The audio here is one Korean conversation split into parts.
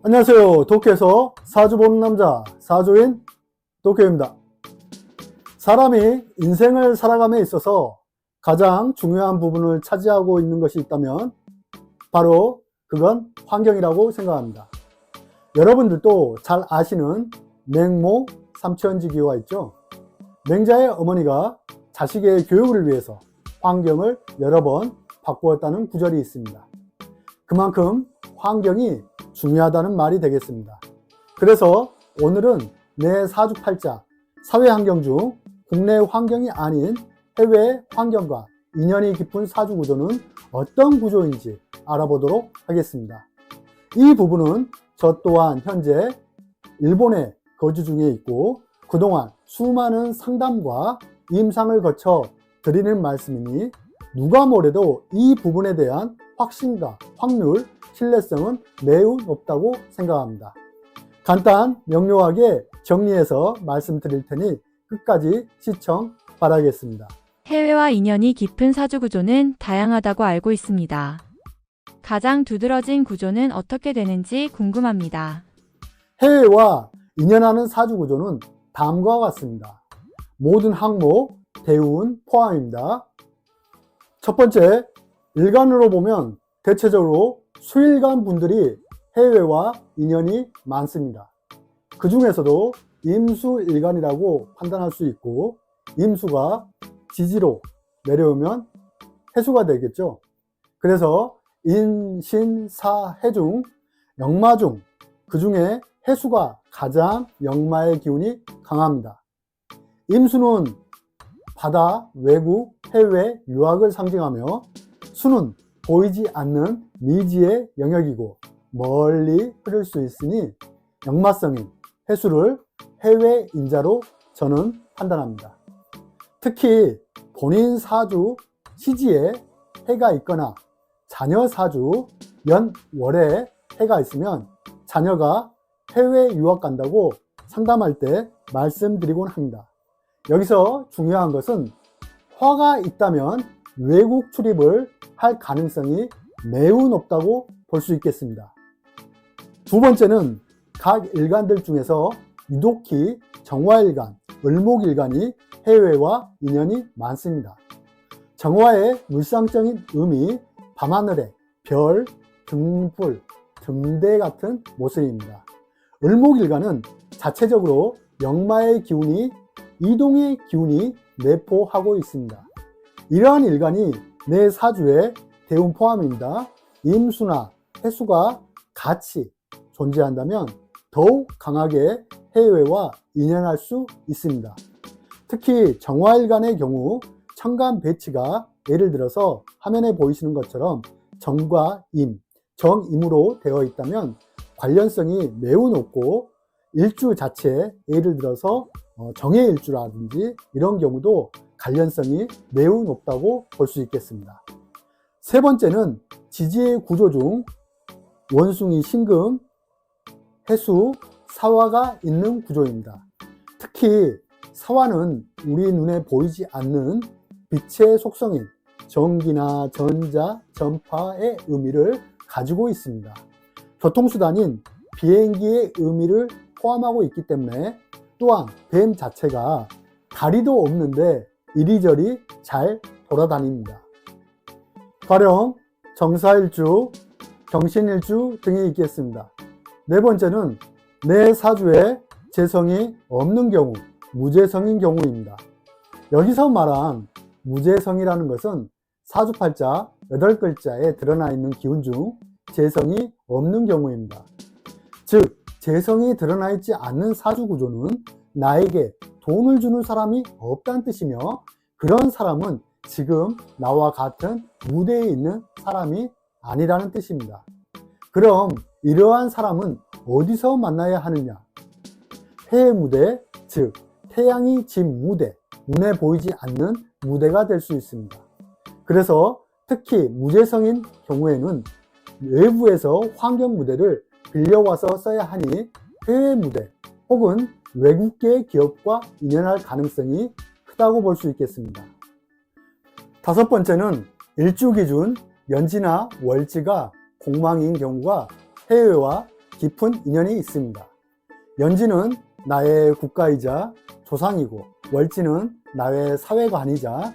안녕하세요. 도쿄에서 사주 보는 남자 사주인 도쿄입니다. 사람이 인생을 살아감에 있어서 가장 중요한 부분을 차지하고 있는 것이 있다면 바로 그건 환경이라고 생각합니다. 여러분들도 잘 아시는 맹모 삼천지기가 있죠. 맹자의 어머니가 자식의 교육을 위해서 환경을 여러 번 바꾸었다는 구절이 있습니다. 그만큼 환경이 중요하다는 말이 되겠습니다. 그래서 오늘은 내 사주팔자 사회환경 중 국내 환경이 아닌 해외 환경과 인연이 깊은 사주구조는 어떤 구조인지 알아보도록 하겠습니다. 이 부분은 저 또한 현재 일본에 거주 중에 있고 그동안 수많은 상담과 임상을 거쳐 드리는 말씀이니 누가 뭐래도 이 부분에 대한 확신과 확률, 신뢰성은 매우 높다고 생각합니다. 간단 명료하게 정리해서 말씀드릴 테니 끝까지 시청 바라겠습니다. 해외와 인연이 깊은 사주 구조는 다양하다고 알고 있습니다. 가장 두드러진 구조는 어떻게 되는지 궁금합니다. 해외와 인연하는 사주 구조는 다음과 같습니다. 모든 항목, 대운 포함입니다. 첫 번째, 일간으로 보면 대체적으로 수일간 분들이 해외와 인연이 많습니다. 그 중에서도 임수일간이라고 판단할 수 있고 임수가 지지로 내려오면 해수가 되겠죠. 그래서 인신사해 중 역마 중 그 중에 해수가 가장 역마의 기운이 강합니다. 임수는 바다, 외국, 해외, 유학을 상징하며 수는 보이지 않는 미지의 영역이고 멀리 흐를 수 있으니 역마성인 해수를 해외 인자로 저는 판단합니다. 특히 본인 사주 시지에 해가 있거나 자녀 사주 연월에 해가 있으면 자녀가 해외 유학 간다고 상담할 때 말씀드리곤 합니다. 여기서 중요한 것은 화가 있다면 외국 출입을 할 가능성이 매우 높다고 볼 수 있겠습니다. 두 번째는 각 일간들 중에서 유독히 정화일간, 을목일간이 해외와 인연이 많습니다. 정화의 물상적인 의미, 밤하늘의 별, 등불, 등대 같은 모습입니다. 을목일간은 자체적으로 역마의 기운이 이동의 기운이 내포하고 있습니다. 이러한 일간이 내 사주에 대운 포함입니다. 임수나 해수가 같이 존재한다면 더욱 강하게 해외와 인연할 수 있습니다. 특히 정화일간의 경우 천간 배치가 예를 들어서 화면에 보이시는 것처럼 정과 임, 정임으로 되어 있다면 관련성이 매우 높고 일주 자체에 예를 들어서 정의 일주라든지 이런 경우도 관련성이 매우 높다고 볼 수 있겠습니다. 세 번째는 지지의 구조 중 원숭이 신금, 해수, 사화가 있는 구조입니다. 특히 사화는 우리 눈에 보이지 않는 빛의 속성인 전기나 전자, 전파의 의미를 가지고 있습니다. 교통수단인 비행기의 의미를 포함하고 있기 때문에 또한 뱀 자체가 다리도 없는데 이리저리 잘 돌아다닙니다. 가령 정사일주, 경신일주 등이 있겠습니다. 네 번째는 내 사주에 재성이 없는 경우, 무재성인 경우입니다. 여기서 말한 무재성이라는 것은 사주팔자 8글자에 드러나 있는 기운 중 재성이 없는 경우입니다. 즉, 재성이 드러나 있지 않는 사주구조는 나에게 돈을 주는 사람이 없다는 뜻이며 그런 사람은 지금 나와 같은 무대에 있는 사람이 아니라는 뜻입니다. 그럼 이러한 사람은 어디서 만나야 하느냐? 해의 무대, 즉 태양이 진 무대, 눈에 보이지 않는 무대가 될 수 있습니다. 그래서 특히 무재성인 경우에는 외부에서 환경 무대를 빌려와서 써야 하니 해외 무대 혹은 외국계 기업과 인연할 가능성이 크다고 볼 수 있겠습니다. 다섯 번째는 일주 기준 연지나 월지가 공망인 경우가 해외와 깊은 인연이 있습니다. 연지는 나의 국가이자 조상이고 월지는 나의 사회관이자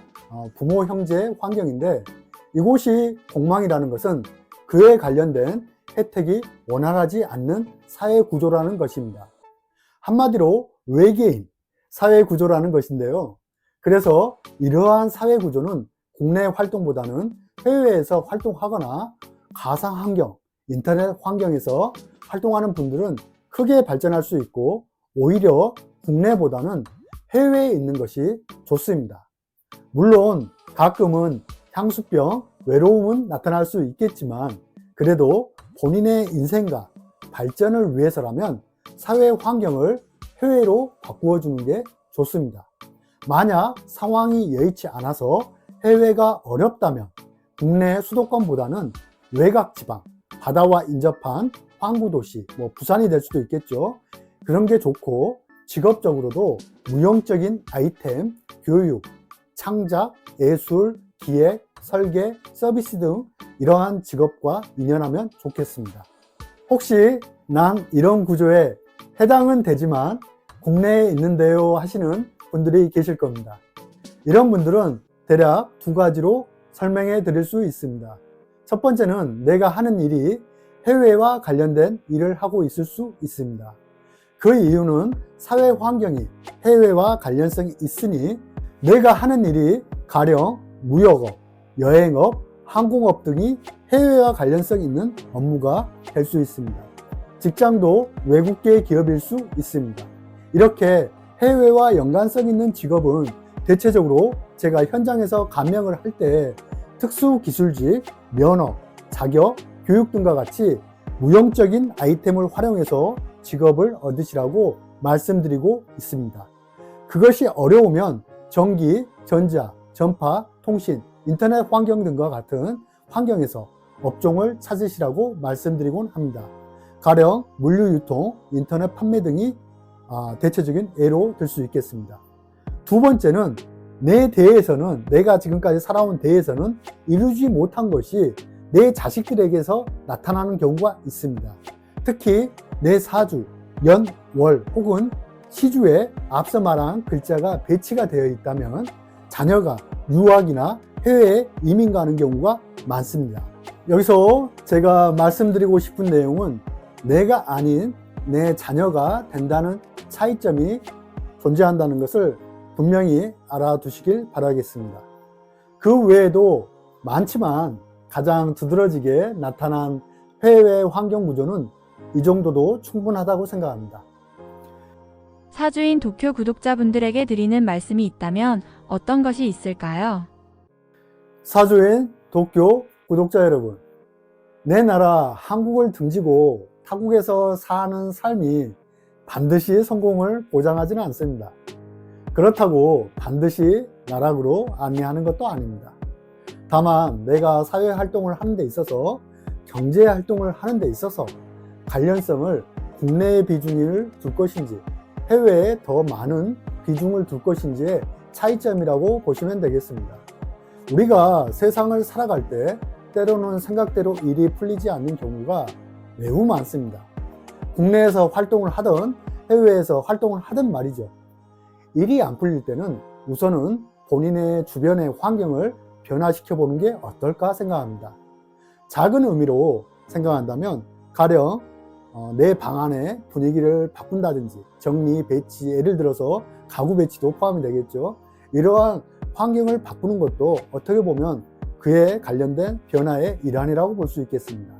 부모, 형제, 환경인데 이곳이 공망이라는 것은 그에 관련된 혜택이 원활하지 않는 사회구조라는 것입니다. 한마디로 외계인 사회구조라는 것인데요. 그래서 이러한 사회구조는 국내 활동보다는 해외에서 활동하거나 가상환경, 인터넷 환경에서 활동하는 분들은 크게 발전할 수 있고 오히려 국내보다는 해외에 있는 것이 좋습니다. 물론 가끔은 향수병, 외로움은 나타날 수 있겠지만 그래도 본인의 인생과 발전을 위해서라면 사회 환경을 해외로 바꾸어 주는 게 좋습니다. 만약 상황이 여의치 않아서 해외가 어렵다면 국내 수도권보다는 외곽 지방, 바다와 인접한 항구도시, 부산이 될 수도 있겠죠. 그런 게 좋고 직업적으로도 무용적인 아이템, 교육, 창작, 예술, 기획, 설계, 서비스 등 이러한 직업과 인연하면 좋겠습니다. 혹시 난 이런 구조에 해당은 되지만 국내에 있는데요 하시는 분들이 계실 겁니다. 이런 분들은 대략 두 가지로 설명해 드릴 수 있습니다. 첫 번째는 내가 하는 일이 해외와 관련된 일을 하고 있을 수 있습니다. 그 이유는 사회 환경이 해외와 관련성이 있으니 내가 하는 일이 가령 무역업, 여행업, 항공업 등이 해외와 관련성 있는 업무가 될 수 있습니다. 직장도 외국계 기업일 수 있습니다. 이렇게 해외와 연관성 있는 직업은 대체적으로 제가 현장에서 감명을 할 때 특수기술직, 면허, 자격, 교육 등과 같이 무용적인 아이템을 활용해서 직업을 얻으시라고 말씀드리고 있습니다. 그것이 어려우면 전기, 전자, 전파, 통신, 인터넷 환경 등과 같은 환경에서 업종을 찾으시라고 말씀드리곤 합니다. 가령 물류유통, 인터넷 판매 등이 대체적인 예로 들 수 있겠습니다. 두 번째는 내 대에서는 내가 지금까지 살아온 대에서는 이루지 못한 것이 내 자식들에게서 나타나는 경우가 있습니다. 특히 내 사주, 연, 월 혹은 시주에 앞서 말한 글자가 배치가 되어 있다면 자녀가 유학이나 해외에 이민 가는 경우가 많습니다. 여기서 제가 말씀드리고 싶은 내용은 내가 아닌 내 자녀가 된다는 차이점이 존재한다는 것을 분명히 알아두시길 바라겠습니다. 그 외에도 많지만 가장 두드러지게 나타난 해외 환경 구조는 이 정도도 충분하다고 생각합니다. 사주인 도쿄 구독자분들에게 드리는 말씀이 있다면 어떤 것이 있을까요? 사주인 도쿄 구독자 여러분, 내 나라 한국을 등지고 타국에서 사는 삶이 반드시 성공을 보장하지는 않습니다. 그렇다고 반드시 나락으로 안내하는 것도 아닙니다. 다만 내가 사회활동을 하는 데 있어서 경제활동을 하는 데 있어서 관련성을 국내의 비중을 둘 것인지 해외에 더 많은 비중을 둘 것인지의 차이점이라고 보시면 되겠습니다. 우리가 세상을 살아갈 때 때로는 생각대로 일이 풀리지 않는 경우가 매우 많습니다. 국내에서 활동을 하든 해외에서 활동을 하든 말이죠. 일이 안 풀릴 때는 우선은 본인의 주변의 환경을 변화시켜 보는 게 어떨까 생각합니다. 작은 의미로 생각한다면 가령 내 방 안의 분위기를 바꾼다든지 정리, 배치, 예를 들어서 가구 배치도 포함이 되겠죠. 이러한 환경을 바꾸는 것도 어떻게 보면 그에 관련된 변화의 일환이라고 볼 수 있겠습니다.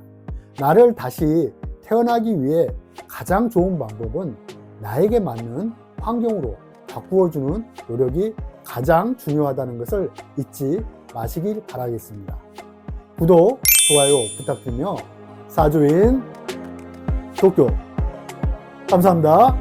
나를 다시 태어나기 위해 가장 좋은 방법은 나에게 맞는 환경으로 바꾸어주는 노력이 가장 중요하다는 것을 잊지 마시길 바라겠습니다. 구독, 좋아요 부탁드리며 사주인 도쿄 감사합니다.